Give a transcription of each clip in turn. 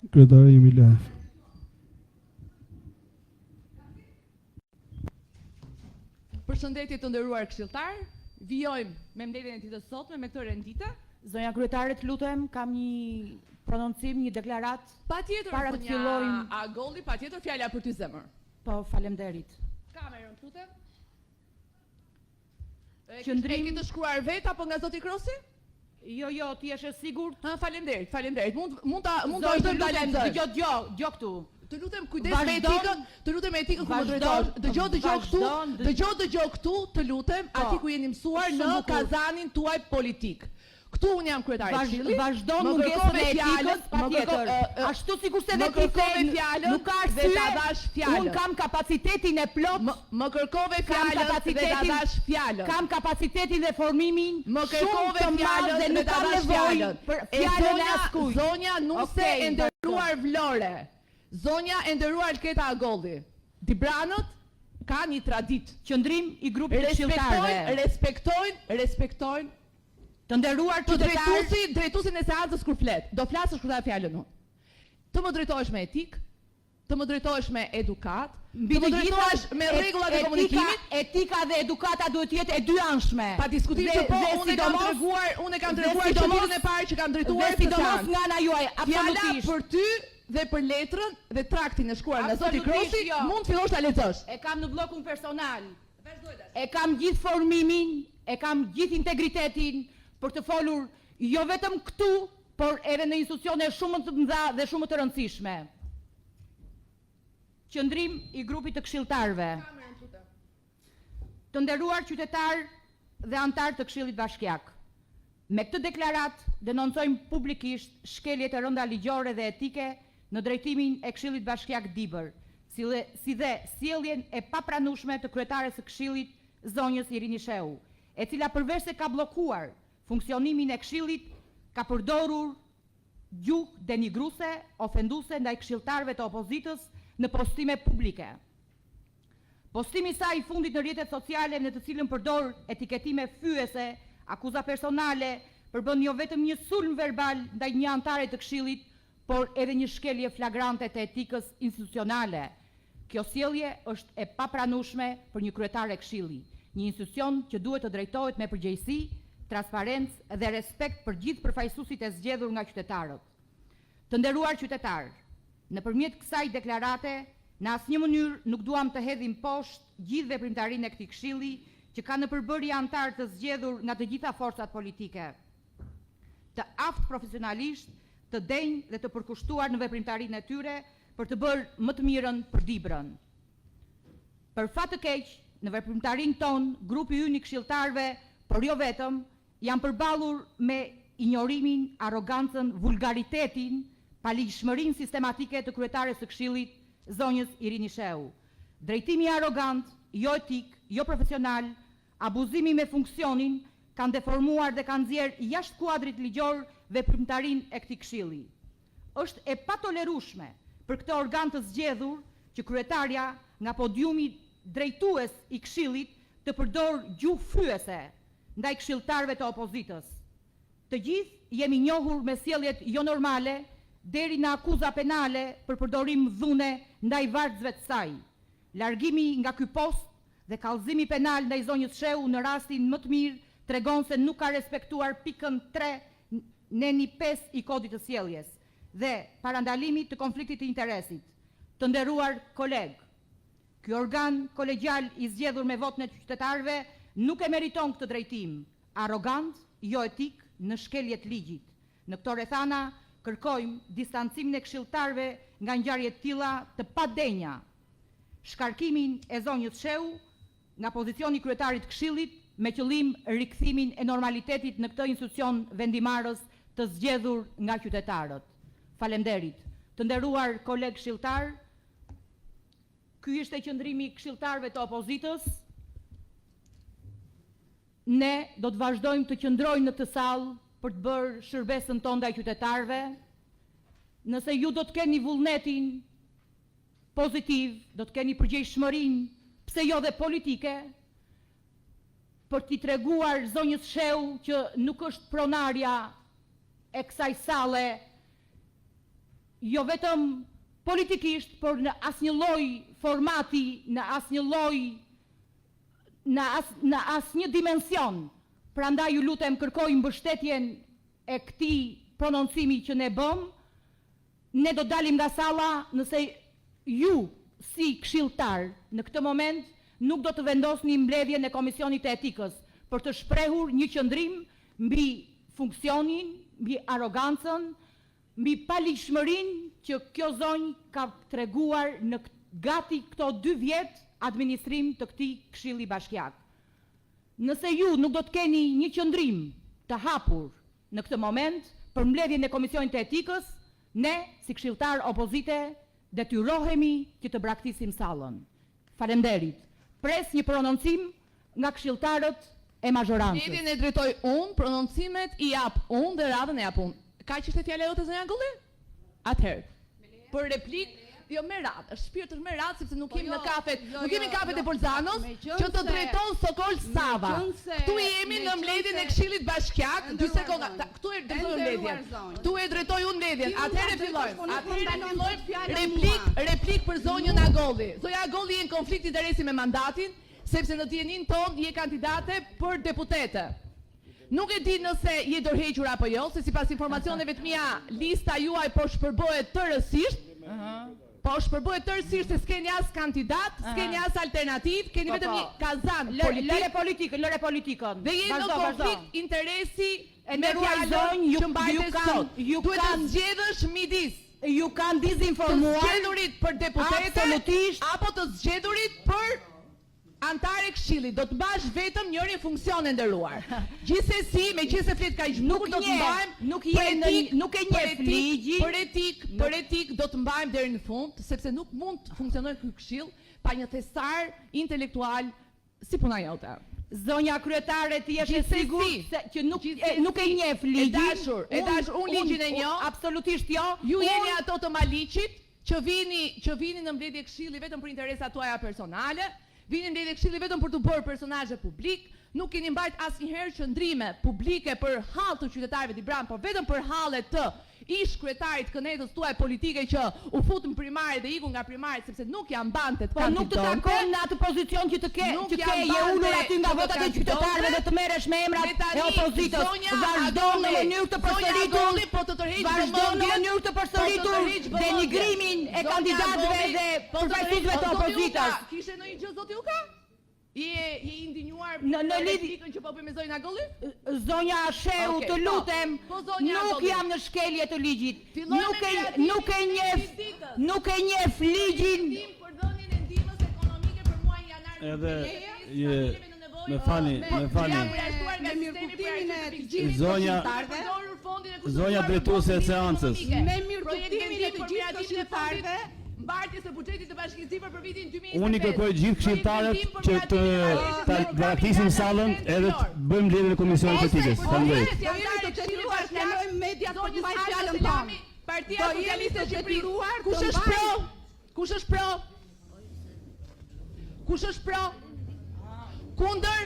Kryetari Emilaev. Përshëndetje të nderuar këshilltar, vijojmë me mbledhjen e ditës sotme me këtë rendite. Zonja kryetare, të lutem, kam një prononcim, një deklarat. Patjetër, para të fillojmë. Agolli, patjetër fjala për ty zemër. Po, faleminderit. Kamerën, lutem. Qëndrim. E ke të shkruar vet apo nga zoti Krosi? Jo, ti je sigurt? Faleminderit. Mund ta vazhdojmë ta lajmëdoj. Dëgjoj këtu. Të lutem kujdes me etikën, ku më drejtosh. Dëgjoj këtu, të lutem, aty ku jeni mësuar në kazanin tuaj politik. Këtu unë jam kryetari i Këshillit. Vazhdon mungesën e etikës, patjetër. Ashtu sikurse dhe ti nuk ka arsye. Unë kam kapacitetin e plot. Më kërkove fjalën dhe ta dash fjalën. Kam kapacitetin dhe formimin. Më kërkove fjalën dhe ta dash fjalën. Fjalën e askujt. Zonja Nuse e nderuar Vlore. Zonja e nderuar Alketa Agolli. Dibranët kanë një traditë. Qëndrim i grupit të këshilltarëve. Respektojnë të nderuar qytetarë, drejtuesin e seancës kur flet. Do flasësh kur ta fjalën unë. Të më drejtohesh me etikë, të më drejtohesh me edukat, të më drejtohesh me rregullat e komunikimit. Etika dhe edukata duhet të jetë e dyanshme. Pa diskutim që po unë e kam treguar çfarë e parë që kam drejtuar këtë sidomos nga ana juaj, absolutisht. Fjala për ty dhe për letrën dhe traktin e shkruar nga zoti Krosi, mund fillosh ta lexosh. E kam në bllokun personal. E kam gjithë formimin, e kam gjithë integritetin për të folur jo vetëm këtu, por edhe në institucione shumë të mëdha dhe shumë të rëndësishme. Qëndrim i grupit të këshilltarëve. Të nderuar qytetar dhe antar të Këshillit Bashkiak. Me këtë deklarat denoncojmë publikisht shkeljet e rënda ligjore dhe etike në drejtimin e Këshillit Bashkiak Dibër, si dhe sjelljen e papranueshme të kryetares së Këshillit, zonjës Irini Shehu, e cila përveç se ka bllokuar funksionimin e Këshillit, ka përdorur gjuhë denigruese, ofenduese ndaj këshilltarëve të opozitës në postime publike. Postimi i saj i fundit në rrjetet sociale në të cilën përdor etiketime fyese, akuza personale, përbën jo vetëm një sulm verbal ndaj një antare të Këshillit, por edhe një shkelje flagrante të etikës institucionale. Kjo sjellje është e papranueshme për një kryetar e Këshillit, një institucion që duhet të drejtohet me përgjegjësi, transparencë dhe respekt për gjithë përfaqësuesit e zgjedhur nga qytetarët. Të nderuar qytetar, nëpërmjet kësaj deklarate, në asnjë mënyrë nuk duam të hedhim poshtë gjithë veprimtarinë e këtij këshilli që ka në përbërje antar të zgjedhur nga të gjitha forcat politike. Të aftë profesionalisht, të denjë dhe të përkushtuar në veprimtarinë e tyre për të bërë më të mirën për Dibrën. Për fat të keq, në veprimtarinë tonë, grupi ynë i këshilltarëve, por jo vetëm, janë përballur me injorimin, arrogancën, vulgaritetin, paligjshmërinë sistematike të kryetares së Këshillit, zonjës Irini Shehu. Drejtimi arrogant, jo etik, jo profesional, abuzimi me funksionin kanë deformuar dhe kanë nxjerrë jashtë kuadrit ligjor veprimtarinë e këtij Këshilli. Është e patolerueshme për këtë organ të zgjedhur që kryetarja nga podiumi drejtues i Këshillit të përdor gjuhë fyese ndaj këshilltarëve të opozitës. Të gjithë jemi njohur me sjelljet jo normale deri në akuza penale për përdorim dhune ndaj vargësve të saj. Largimi nga ky post dhe kallëzimi penal ndaj zonjës Shehu në rastin më të mirë tregon se nuk ka respektuar pikën 3 neni 5 i kodit të sjelljes dhe parandalimit të konfliktit të interesit. Të nderuar koleg, ky organ kolegjial i zgjedhur me votën e qytetarëve nuk e meriton këtë drejtim, arrogant, jo etik, në shkelje të ligjit. Në këto rrethana kërkojmë distancimin e këshilltarëve nga ngjarje të tilla të padenja. Shkarkimin e zonjës Shehu nga pozicioni i kryetarit të Këshillit me qëllim rikthimin e normalitetit në këtë institucion vendimarrës të zgjedhur nga qytetarët. Faleminderit. Të nderuar koleg këshilltar, ky ishte qëndrimi i këshilltarëve të opozitës. Ne do të vazhdojmë të qëndrojmë në të sallë për të bërë shërbesën tonë ndaj qytetarëve. Nëse ju do të keni vullnetin pozitiv, do të keni përgjegjshmërinë, pse jo dhe politike, për t'i treguar zonjës Shehu që nuk është pronarja e kësaj salle jo vetëm politikisht, por në asnjë lloj formati, në asnjë lloj, në asnjë dimension. Prandaj ju lutem kërkoj mbështetjen e këtij prononcimi që ne bëm. Ne do dalim nga salla nëse ju si këshilltar në këtë moment nuk do të vendosni mbledhjen e Komisionit të Etikës për të shprehur një qëndrim mbi funksionin, mbi arrogancën, mbi palishmërinë që kjo zonjë ka treguar në gati këto 2 vjet administrim të këtij Këshilli Bashkiak. Nëse ju nuk do të keni një qëndrim të hapur në këtë moment për mbledhjen e Komisionit të Etikës, ne si këshilltar opozite detyrohemi që të braktisim sallën. Faleminderit. Pres një prononcim nga këshilltarët e mazhorancës. Mbledhjen e drejtoj unë, prononcimet i jap unë dhe radhën e jap unë. Kaq ishte fjala jote zonja Angulli? Atëherë. Për replik, jo me radhë, është shpirt është me radhë sepse nuk kemi në kafet, nuk kemi kafet e Bolzanos që të drejton Sokol Sava. Ktu jemi në mbledhjen e Këshillit Bashkiak, 2 sekonda. Ktu e drejtoj mbledhjen. Ktu e drejtoj unë mbledhjen. Atëherë fillojmë. Replik për zonjën Agolli. Zonja Agolli je në konflikt interesi me mandatin, sepse në dijenin tonë je kandidate për deputete. Nuk e di nëse je dorëhequr apo jo, se sipas informacioneve të mia, lista juaj po shpërbohet tërësisht. Po shpërbohet tërësisht se s'keni as kandidat, s'keni as alternativë, keni vetëm një kazan politik. Lëre politikën. Dhe jeni në konflikt interesi me fjalën që mbajtë sot. Duhet të zgjedhësh midis ju kanë dizinformuar të zgjedhurit për deputete absolutisht apo të zgjedhurit për antare këshillit. Do të mbash vetëm njërin funksion e nderuar. Gjithsesi, meqense flet kaq shumë do të mbajmë, nuk e njeh ligjin. Për etik do të mbajmë deri në fund, sepse nuk mund të funksionojë ky këshill pa një thesar intelektual si puna jote. Zonja kryetare, ti je sigurt se që nuk e njeh ligjin. E dashur, unë ligjin e njoh. Absolutisht jo. Ju jeni ato të Maliqit që vini në mbledhje këshilli vetëm për interesat tuaja personale. Vini mbledhje këshilli vetëm për të bërë personazhe publik, nuk keni mbajt asnjëherë qëndrime publike për hall të qytetarëve të Bran, por vetëm për halle të ish kryetarit kënetës tuaj politike që u futën primare dhe ikun nga primare sepse nuk janë mbante të kandidonte. Po nuk të takon në atë pozicion që je ulur aty nga votat e qytetarëve dhe të merresh me emrat e opozitës. Vazhdo në mënyrë të përsëritur, vazhdo në mënyrë të përsëritur denigrimin e kandidatëve dhe përfaqësuesve të opozitës. Kishte ndonjë gjë zoti Uka? Je indinjuar në lidhje që po bëj me zonjën Agolli? Zonja Sheu, të lutem, nuk jam në shkelje të ligjit. Nuk e njeh ligjin. Për dhënien e ndihmës ekonomike për muajin janar. Edhe me fali. Me mirëkuptimin e të gjithë zonja drejtuese e seancës. Me mirëkuptimin e të gjithë këshilltarëve. Mbartjes së buxhetit të Bashkisë Sipër për vitin 2025. Unë i kërkoj gjithë këshilltarët që të braktisin sallën edhe të bëjmë mbledhjen e Komisionit të Etikës. Faleminderit. Jemi të detyruar të lejmë mediat për të mbajtur fjalën tonë. Partia Socialiste e Shqipërisë. Kush është pro? Kush është pro? Kundër?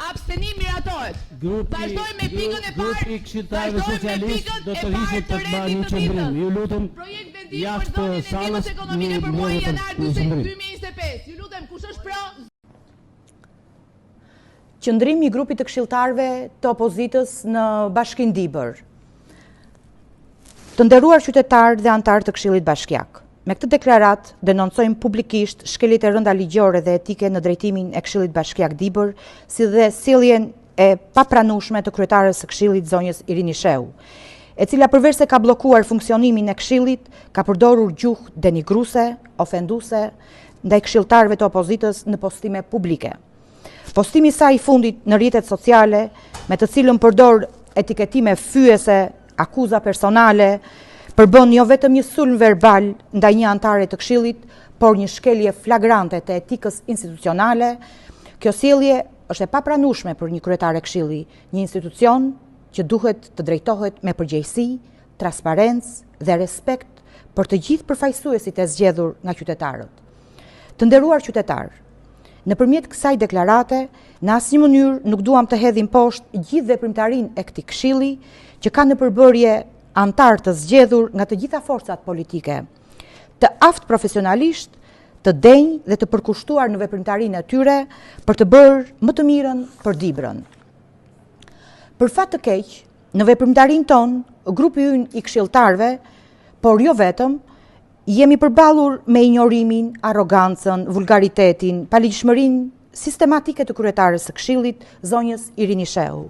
Abstenim miratohet. Vazhdojmë me pikën e parë. Grupi këshilltarëve socialistë do të hiqet të bëjë një qendrim. Ju lutem jashtë sallës ekonomike për muajin janar 2025. Ju lutem, kush është pro? Qëndrimi i grupit të këshilltarëve të opozitës në Bashkinë Dibër. Të nderuar qytetarë dhe anëtarë të Këshillit Bashkiak. Me këtë deklarat, denoncojmë publikisht shkeljet e rënda ligjore dhe etike në drejtimin e Këshillit Bashkiak Dibër, si dhe sjelljen e papranueshme të kryetarës së Këshillit zonjës Irini Sheu, e cila përveç se ka bllokuar funksionimin e Këshillit, ka përdorur gjuhë denigruese, ofenduese ndaj këshilltarëve të opozitës në postime publike. Postimi i saj i fundit në rrjetet sociale, me të cilën përdor etiketime fyese, akuza personale, përbën jo vetëm një sulm verbal ndaj një antare të Këshillit, por një shkelje flagrante të etikës institucionale. Kjo sjellje është e papranueshme për një kryetare Këshilli, një institucion që duhet të drejtohet me përgjegjësi, transparencë dhe respekt për të gjithë përfaqësuesit e zgjedhur nga qytetarët. Të nderuar qytetarë, nëpërmjet kësaj deklarate, në asnjë mënyrë nuk duam të hedhim poshtë gjithë veprimtarinë e këtij Këshilli, që ka në përbërje antar të zgjedhur nga të gjitha forcat politike, të aftë profesionalisht, të denjë dhe të përkushtuar në veprimtarinë e tyre për të bërë më të mirën për Dibrën. Për fat të keq, në veprimtarinë tonë, grupi ynë i këshilltarëve, por jo vetëm, jemi përballur me injorimin, arrogancën, vulgaritetin, paligjshmërinë sistematike të kryetarës së Këshillit, zonjës Irini Shehu.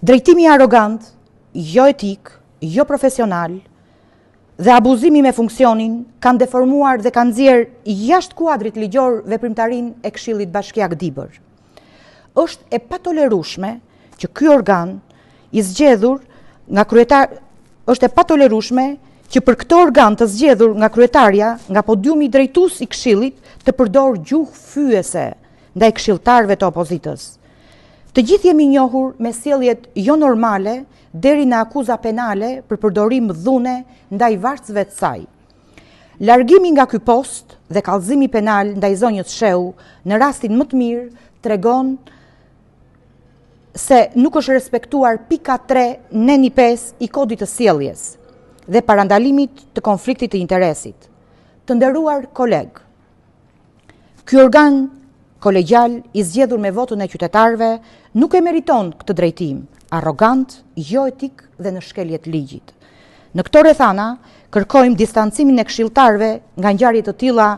Drejtimi arrogant, jo etik, jo profesional, dhe abuzimi me funksionin kanë deformuar dhe kanë nxjerrë jashtë kuadrit ligjor veprimtarinë e Këshillit Bashkiak Dibër. Është e patolerueshme që ky organ i zgjedhur nga është e patolerueshme që për këtë organ të zgjedhur nga kryetarja, nga podiumi drejtues i Këshillit, të përdor gjuhë fyese ndaj këshilltarëve të opozitës. Të gjithë jemi njohur me sjelljet jo normale deri në akuza penale për përdorim dhune ndaj varësve të saj. Largimi nga ky post dhe kallëzimi penal ndaj zonjës Shehu në rastin më të mirë tregon se nuk është respektuar pika 3 neni 5 i kodit të sjelljes dhe parandalimit të konfliktit të interesit. Të nderuar koleg, ky organ kolegjal i zgjedhur me votën e qytetarëve nuk e meriton këtë drejtim, arrogant, jo etik dhe në shkeljet ligjit. Në këto rrethana kërkojmë distancimin e këshilltarëve nga ngjarje të tilla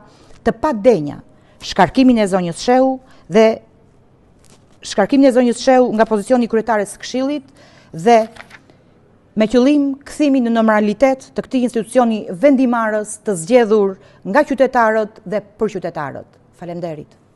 të padenja, shkarkimin e zonjës Shehu nga pozicioni kryetares së Këshillit dhe me qëllim kthimin në normalitet të këtij institucioni vendimarrës të zgjedhur nga qytetarët dhe për qytetarët. Faleminderit.